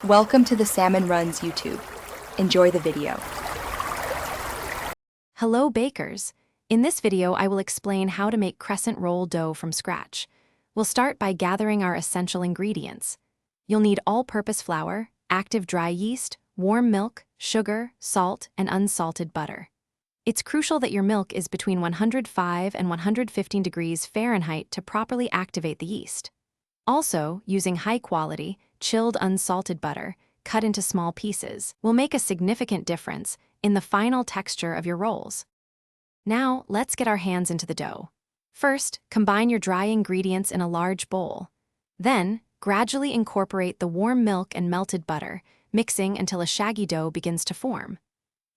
Welcome to the Salmon Runs YouTube. Enjoy the video. Hello bakers! In this video I will explain how to make crescent roll dough from scratch. We'll start by gathering our essential ingredients. You'll need all-purpose flour, active dry yeast, warm milk, sugar, salt, and unsalted butter. It's crucial that your milk is between 105 and 115 degrees Fahrenheit to properly activate the yeast. Also, using high-quality, chilled unsalted butter, cut into small pieces, will make a significant difference in the final texture of your rolls. Now, let's get our hands into the dough. First, combine your dry ingredients in a large bowl. Then, gradually incorporate the warm milk and melted butter, mixing until a shaggy dough begins to form.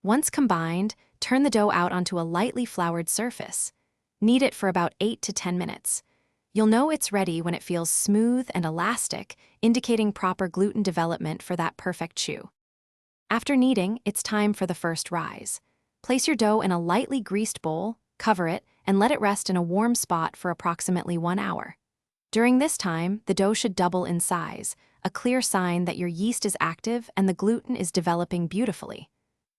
Once combined, turn the dough out onto a lightly floured surface. Knead it for about 8 to 10 minutes. You'll know it's ready when it feels smooth and elastic, indicating proper gluten development for that perfect chew. After kneading, it's time for the first rise. Place your dough in a lightly greased bowl, cover it, and let it rest in a warm spot for approximately 1 hour. During this time, the dough should double in size, a clear sign that your yeast is active and the gluten is developing beautifully.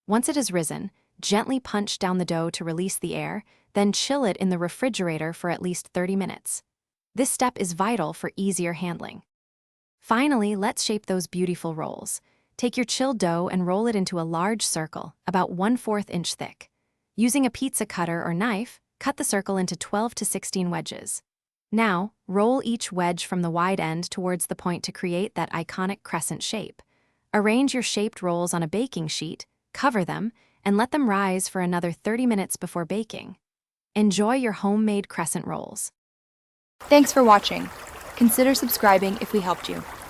Once it has risen, gently punch down the dough to release the air, then chill it in the refrigerator for at least 30 minutes. This step is vital for easier handling. Finally, let's shape those beautiful rolls. Take your chilled dough and roll it into a large circle, about 1/4 inch thick. Using a pizza cutter or knife, cut the circle into 12 to 16 wedges. Now, roll each wedge from the wide end towards the point to create that iconic crescent shape. Arrange your shaped rolls on a baking sheet, cover them, and let them rise for another 30 minutes before baking. Enjoy your homemade crescent rolls. Thanks for watching. Consider subscribing if we helped you.